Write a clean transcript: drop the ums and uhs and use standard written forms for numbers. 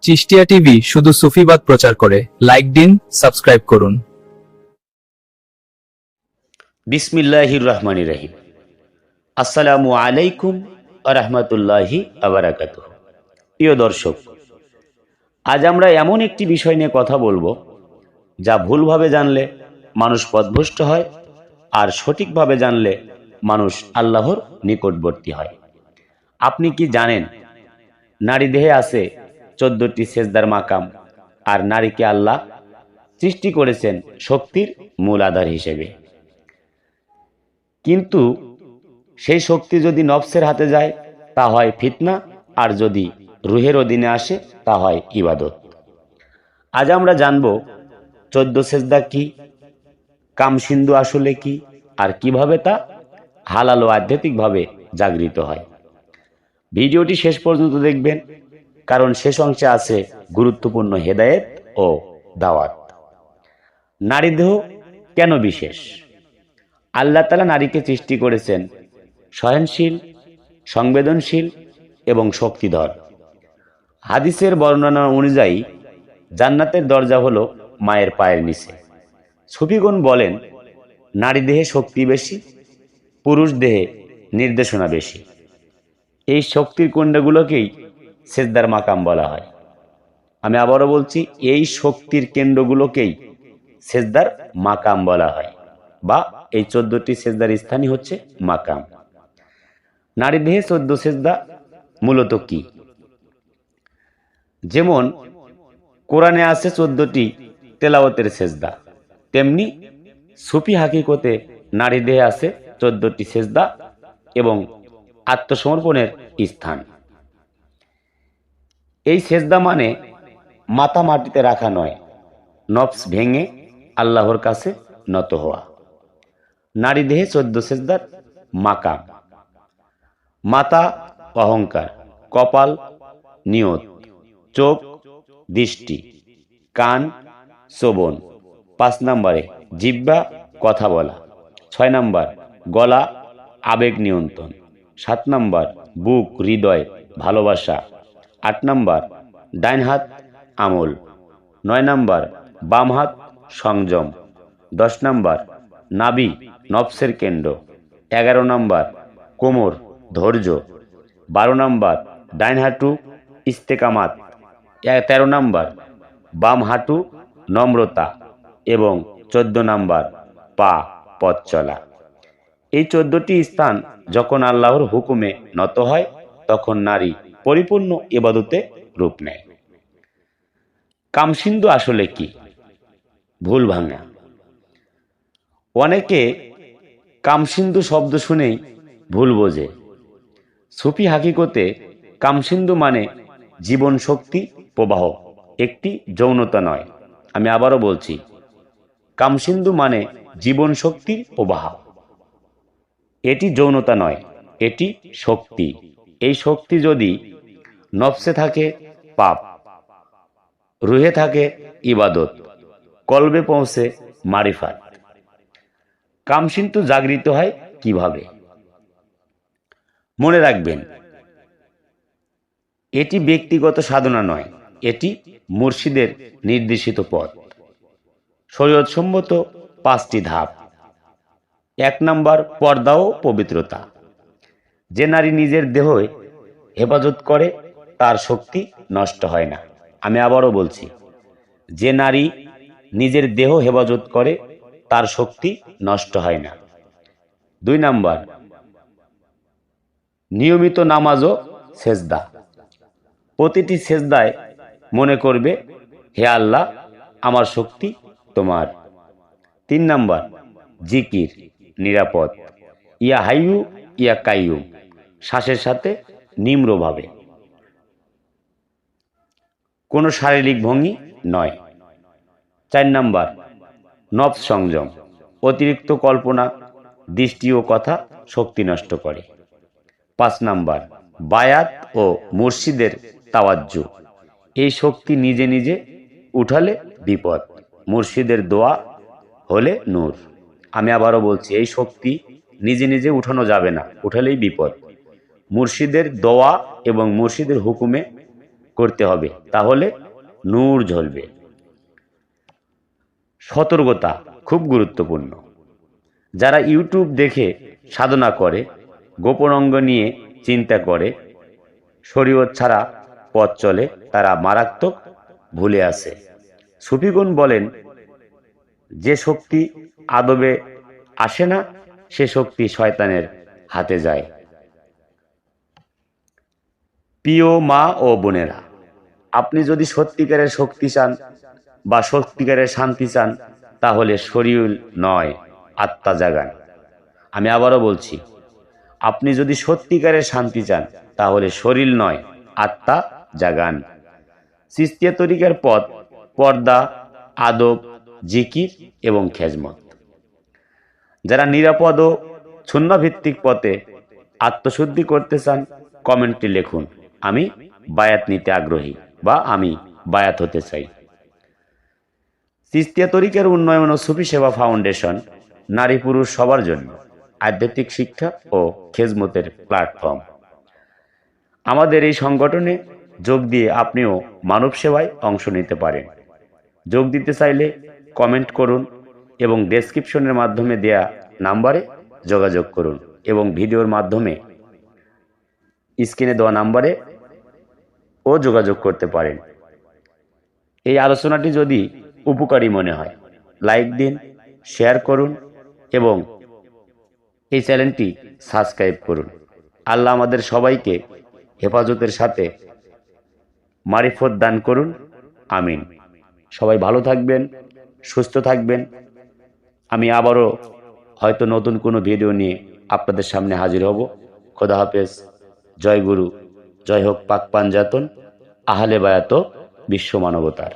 Chishtia TV শুধু সুফিবাদ প্রচার করে। লাইক দিন, সাবস্ক্রাইব করুন। বিসমিল্লাহির রহমানির রহিম। আসসালামু আলাইকুম ওয়া রাহমাতুল্লাহি ওয়া বারাকাতুহু। প্রিয় দর্শক, আজ আমরা এমন একটি বিষয় নিয়ে কথা বলবো যা ভুলভাবে জানলে মানুষ পথভ্রষ্ট হয়, আর সঠিকভাবে জানলে মানুষ আল্লাহর নিকটবর্তী হয়। আপনি কি জানেন নারী দেহে আছে 14টি সেজদার মাকাম, আর নারীকে আল্লাহ সৃষ্টি করেছেন শক্তির মূল আধার হিসেবে। কিন্তু সেই শক্তি যদি নফসের হাতে যায় তা হয় ফিতনা, আর যদি রুহের অধীনে আসে তা হয় ইবাদত। আজ আমরা জানব 14 সেজদা কি, কামসিন্ধু আসলে কি, আর কিভাবে তা হালাল ও আধ্যাত্মিকভাবে জাগৃত হয়। ভিডিওটি শেষ পর্যন্ত দেখবেন, কারণ শেষ অংশে আছে গুরুত্বপূর্ণ হেদায়েত ও দাওয়াত। নারী দেহ কেন বিশেষ? আল্লাহ তাআলা নারীকে সৃষ্টি করেছেন সহনশীল, সংবেদনশীল এবং শক্তিধর। হাদিসের বর্ণনা অনুযায়ী জান্নাতের দরজা হলো মায়ের পায়ের নিচে। সুফিগণ বলেন, নারী দেহে শক্তি বেশি, পুরুষ দেহে নির্দেশনা বেশি। এই শক্তির কেন্দ্রগুলোকেই সেজদার মাকাম বলা হয়। আমি আবারও বলছি, এই শক্তির কেন্দ্রগুলোকেই সেজদার মাকাম বলা হয়, বা এই 14টি সেজদার স্থানই হচ্ছে মাকাম। নারী দেহে 14 সেজদা মূলত কি? যেমন কোরআনে আছে 14টি তেলাওয়াতের সেজদা, তেমনি সুফি হাকিকতে নারী দেহে আছে 14টি সেজদা এবং আত্মসমর্পণের স্থান। এই সেজদা মানে মাথা মাটিতে রাখা নয়, নফস ভেঙে আল্লাহর কাছে নত হওয়া। নারী দেহে 14 সেজদার মাকাম: মাথা অহংকার, কপাল নিয়ত, চোখ দৃষ্টি, কান শ্রবণ, 5 নম্বরে জিহ্বা কথা বলা, 6 নম্বর গলা আবেগ নিয়ন্ত্রণ, 7 নম্বর বুক হৃদয় ভালোবাসা, 8 নম্বর ডাইন হাত আমল, 9 নম্বর বাম হাত সংযম, 10 নম্বর নাভি নফসের কেন্দ্র, 11 নম্বর কোমর ধৈর্য, 12 নম্বর ডাইন হাঁটু ইস্তেকামাত, 13 নম্বর বাম হাঁটু নম্রতা এবং 14 নম্বর পা পথ চলা। এই 14টি স্থান যখন আল্লাহর হুকুমে নত হয়, তখন নারী পরিপূর্ণ ইবাদতে রূপ নেয়। কামসিন্ধু আসলে কি? ভুল ভাঙা। অনেকে কামসিন্ধু শব্দ শুনেই ভুল বোঝে। সুফি হাকিকতে কামসিন্ধু মানে জীবন শক্তি প্রবাহ, একটি যৌনতা নয়। আমি আবারও বলছি, কামসিন্ধু মানে জীবন শক্তির প্রবাহ। এটি যৌনতা নয়, এটি শক্তি। এই শক্তি যদি নফসে থাকে পাপ, রুহে থাকে ইবাদত, কলবে পৌঁছে মারিফাত। কামসিন্ধু জাগৃত হয় কিভাবে? মনে রাখবেন, এটি ব্যক্তিগত সাধনা নয়, এটি মুর্শিদের নির্দেশিত পথ। শরীয়তসম্মত 5টি ধাপ। 1 নম্বর পর্দা ও পবিত্রতা। যে নারী নিজের দেহ হেফাজত করে তার শক্তি নষ্ট হয় না। আমি আবারও বলছি, যে নারী নিজের দেহ হেফাজত করে তার শক্তি নষ্ট হয় না। 2 নম্বর নিয়মিত নামাজ ও সেজদা। প্রতিটি সেজদায় মনে করবে, হে আল্লাহ, আমার শক্তি তোমার। 3 নম্বর জিকির নিরাপদ, ইয়া হাইয়ু ইয়া কাইয়ুম, শ্বাসের সাথে নিম্রভাবে, কোনো শারীরিক ভঙ্গি নয়। 4 নম্বর নফস সংযম, অতিরিক্ত কল্পনা, দৃষ্টি ও কথা শক্তি নষ্ট করে। 5 নম্বর বায়াত ও মুর্শিদের তাওয়াজ্জু। এই শক্তি নিজে নিজে উঠালে বিপদ, মুর্শিদের দোয়া হলে নূর। আমি আবারও বলছি, এই শক্তি নিজে নিজে উঠানো যাবে না, উঠালেই বিপদ। মুর্শিদের দোয়া এবং মুর্শিদের হুকুমে করতে হবে, তাহলে নূর জ্বলবে। সতর্কতা খুব গুরুত্বপূর্ণ। যারা ইউটিউব দেখে সাধনা করে, গোপন অঙ্গ নিয়ে চিন্তা করে, শরীয়ত ছাড়া পথ চলে, তারা মারাত্মক ভুলে আছে। সুফিগণ বলেন, যে শক্তি আদবে আসে না, সে শক্তি শয়তানের হাতে যায়। প্রিয় মা ও বোনেরা, আপনি যদি সত্যিকারের শক্তি চান বা সত্যিকারের শান্তি চান, তাহলে শরীর নয়, আত্মা জাগান। আমি আবারও বলছি, আপনি যদি সত্যিকারের শান্তি চান, তাহলে শরীর নয়, আত্মা জাগান। চিশতিয়া তরিকার পথ পর্দা, আদব, জিকির এবং খেজমত। যারা নিরাপদ ও সুন্নাহভিত্তিক পথে আত্মশুদ্ধি করতে চান, কমেন্টে লিখুন, আমি বায়াত নিতে আগ্রহী বা আমি বায়াত হতে চাই। চিশতিয়া তরিকার উন্নয়ন ও সুফি সেবা ফাউন্ডেশন নারী পুরুষ সবার জন্য আধ্যাত্মিক শিক্ষা ও খেজমতের প্ল্যাটফর্ম। আমাদের এই সংগঠনে যোগ দিয়ে আপনিও মানব সেবায় অংশ নিতে পারেন। যোগ দিতে চাইলে কমেন্ট করুন এবং ডেসক্রিপশনের মাধ্যমে দেয়া নাম্বারে যোগাযোগ করুন এবং ভিডিওর মাধ্যমে স্ক্রিনে দেওয়া নাম্বারে ও যোগাযোগ করতে পারেন। এই আলোচনাটি যদি উপকারী মনে হয়, লাইক দিন, শেয়ার করুন এবং এই চ্যানেলটি সাবস্ক্রাইব করুন। আল্লাহ আমাদের সবাইকে হেফাজতের সাথে মারিফত দান করুন, আমিন। সবাই ভালো থাকবেন, সুস্থ থাকবেন। আমি আবারও হয়তো নতুন কোনো ভিডিও নিয়ে আপনাদের সামনে হাজির হব। খোদা হাফেজ। জয় গুরু, জয় হোক পাক পাঞ্জাতন, আহলে বায়াত, বিশ্ব মানবতার।